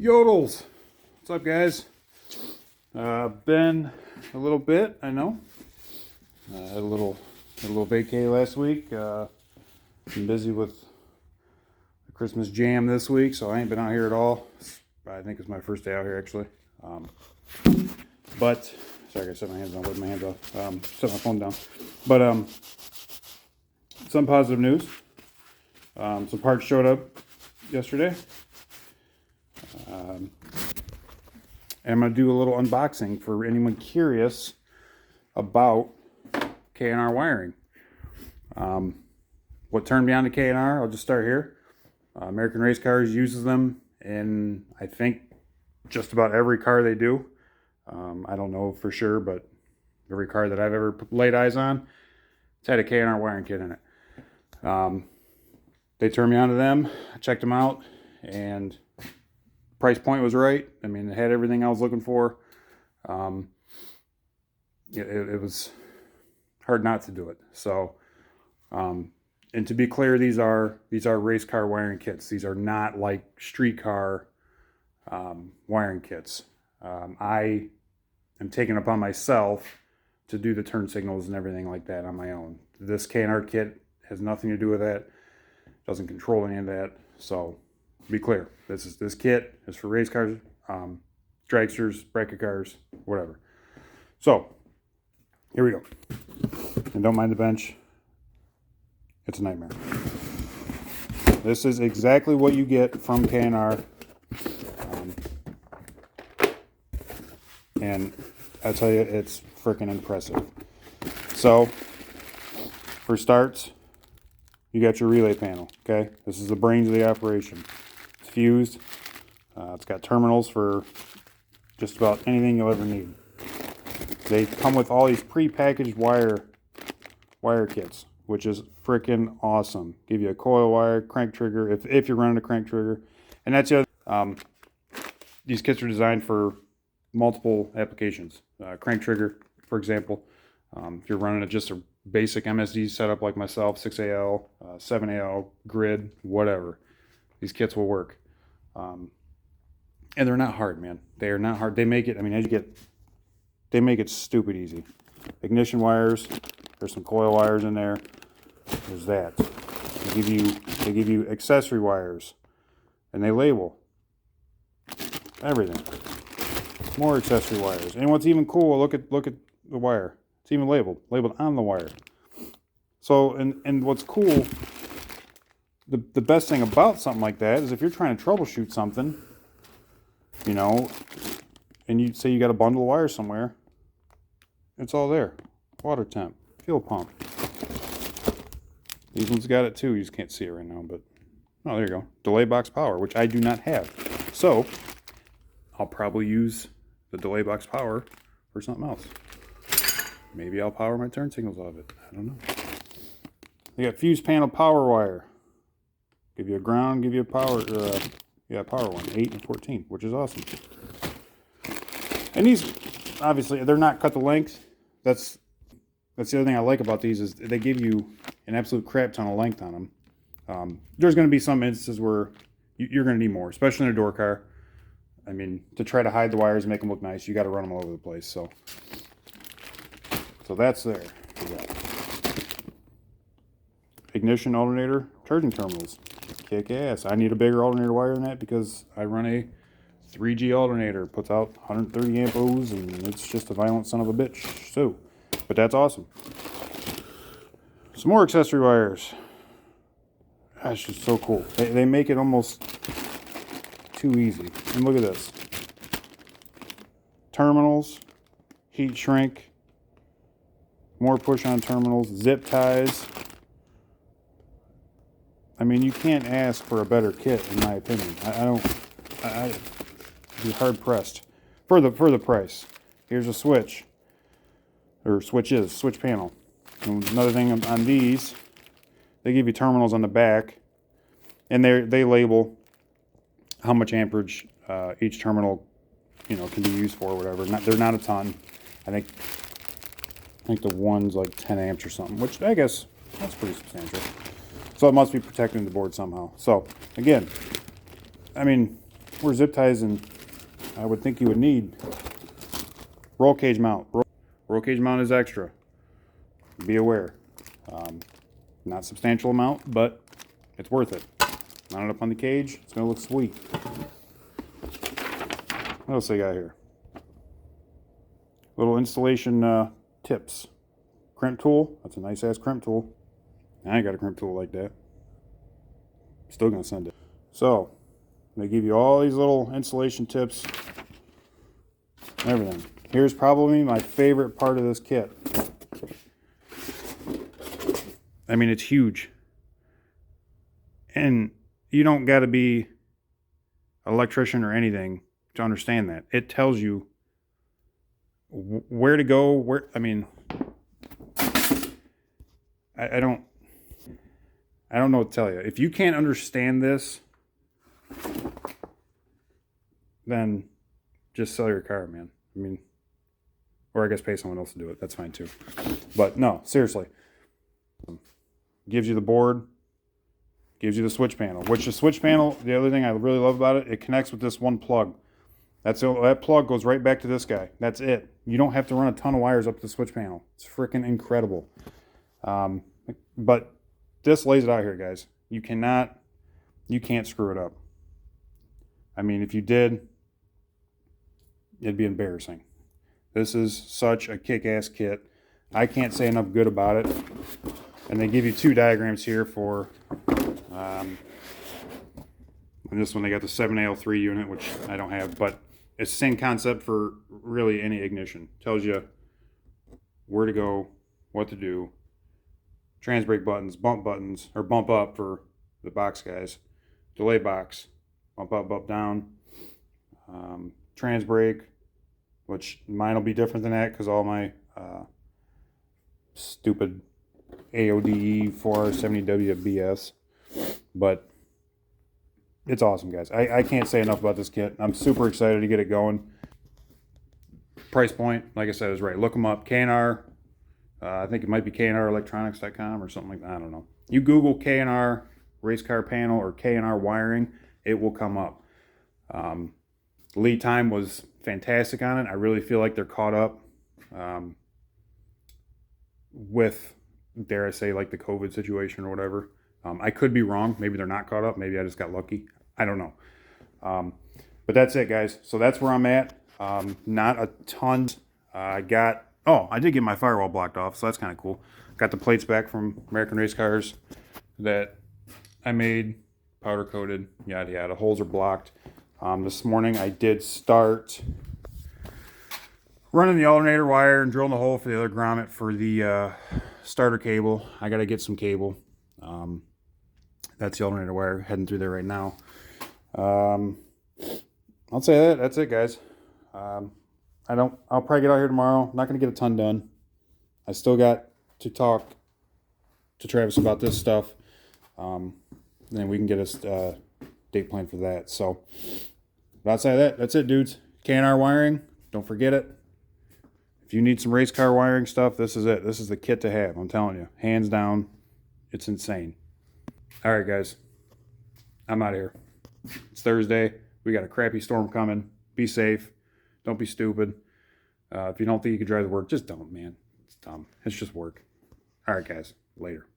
Yodels. What's up, guys? Been a little bit, I know. Had a little vacay last week. Been busy with the Christmas jam this week, so I ain't been out here at all. I think it's my first day out here, actually. But sorry, I set my hands down. With my hands off. Set my phone down. But some positive news. Some parts showed up yesterday. And I'm going to do a little unboxing for anyone curious about K&R Wiring. What turned me on to K&R, I'll just start here. American Race Cars uses them in, I think, just about every car they do. I don't know for sure, but every car that I've ever laid eyes on, it's had a K&R wiring kit in it. They turned me on to them. I checked them out, and price point was right. I mean, it had everything I was looking for. It was hard not to do it. So, and to be clear, these are race car wiring kits. These are not like street car wiring kits. I am taking it upon myself to do the turn signals and everything like that on my own. This K&R kit has nothing to do with that. Doesn't control any of that. So, be clear, this kit is for race cars, dragsters, bracket cars, whatever. So here we go. And don't mind the bench, it's a nightmare. This is exactly what you get from K&R, and I tell you, it's freaking impressive. So for starts, you got your relay panel. Okay, this is the brains of the operation. It's fused. It's got terminals for just about anything you'll ever need. They come with all these pre-packaged wire kits, which is freaking awesome. Give you a coil wire, crank trigger, if you're running a crank trigger, and that's the other. These kits are designed for multiple applications. Crank trigger, for example, if you're running just a basic MSD setup like myself, 6AL, 7AL, grid, whatever. These kits will work. And they're not hard, man. They are not hard. They make it, I mean, they make it stupid easy. Ignition wires, there's some coil wires in there. There's that. They give you accessory wires, and they label everything. More accessory wires. And what's even cool, look at the wire. It's even labeled on the wire. So, and what's cool, the best thing about something like that is if you're trying to troubleshoot something, you know, and you say you got a bundle of wires somewhere, it's all there. Water temp, fuel pump. These ones got it too. You just can't see it right now, but oh, there you go. Delay box power, which I do not have. So I'll probably use the delay box power for something else. Maybe I'll power my turn signals off it. I don't know. They got fuse panel power wire. Give you a ground, give you a power, power one, 8 and 14, which is awesome. And these, obviously, they're not cut to length. That's the other thing I like about these is they give you an absolute crap ton of length on them. There's going to be some instances where you're going to need more, especially in a door car. I mean, to try to hide the wires and make them look nice, you got to run them all over the place. So that's there. Ignition alternator charging terminals. Kick ass. I need a bigger alternator wire than that because I run a 3G alternator. Puts out 130 amp ohms, and it's just a violent son of a bitch. So, but that's awesome. Some more accessory wires. That's just so cool. They make it almost too easy. And look at this. Terminals, heat shrink, more push-on terminals, zip ties. I mean, you can't ask for a better kit, in my opinion. I'd be hard-pressed. For the price. Here's a switch. Or switch panel. And another thing on these, they give you terminals on the back, and they label how much amperage each terminal, can be used for or whatever. They're not a ton. I think the one's like 10 amps or something, which I guess that's pretty substantial. So it must be protecting the board somehow. So again, I mean, more zip ties than I would think you would need. Roll cage mount. Roll cage mount is extra. Be aware. Not substantial amount, but it's worth it. Mount it up on the cage. It's going to look sweet. What else I got here? Little installation tips. Crimp tool. That's a nice ass crimp tool. I ain't got a crimp tool like that. Still going to send it. So, they give you all these little installation tips. Everything. Here's probably my favorite part of this kit. I mean, it's huge. And you don't got to be an electrician or anything to understand that. It tells you where to go, I mean, I don't know what to tell you. If you can't understand this, then just sell your car, man. I mean, or I guess pay someone else to do it. That's fine too. But no, seriously. Gives you the board, gives you the switch panel, which the switch panel, the other thing I really love about it, it connects with this one plug. That plug goes right back to this guy. That's it. You don't have to run a ton of wires up to the switch panel. It's freaking incredible. But this lays it out here, guys. You can't screw it up. I mean, if you did, it'd be embarrassing. This is such a kick-ass kit. I can't say enough good about it. And they give you two diagrams here for, and this one they got the 7AL3 unit, which I don't have, but it's the same concept for really any ignition. Tells you where to go, what to do, trans brake buttons, or bump up for the box guys, delay box, bump up, bump down, trans brake, which mine will be different than that because all my stupid AODE 470W BS, but it's awesome, guys. I can't say enough about this kit. I'm super excited to get it going. Price point, like I said, is right. Look them up. K&R, I think it might be knrelectronics.com or something like that. I don't know. You Google K&R race car panel or K&R wiring, it will come up. Lead time was fantastic on it. I really feel like they're caught up with, dare I say, like the COVID situation or whatever. I could be wrong. Maybe they're not caught up. Maybe I just got lucky. I don't know. But that's it, guys. So that's where I'm at. Not a ton. I did get my firewall blocked off, so that's kind of cool. Got the plates back from American Race Cars that I made, powder coated, yada yada. Holes are blocked. This morning I did start running the alternator wire and drilling the hole for the other grommet for the starter cable. I got to get some cable. That's the alternator wire heading through there right now. I'll say that's it, guys. I'll probably get out here tomorrow. I'm not going to get a ton done. I still got to talk to Travis about this stuff. Then we can get a date plan for that. So, but outside of that, that's it, dudes. K&R Wiring. Don't forget it. If you need some race car wiring stuff, this is it. This is the kit to have. I'm telling you. Hands down. It's insane. All right, guys. I'm out of here. It's Thursday. We got a crappy storm coming. Be safe. Don't be stupid. If you don't think you can drive to work, just don't, man. It's dumb. It's just work. All right, guys. Later.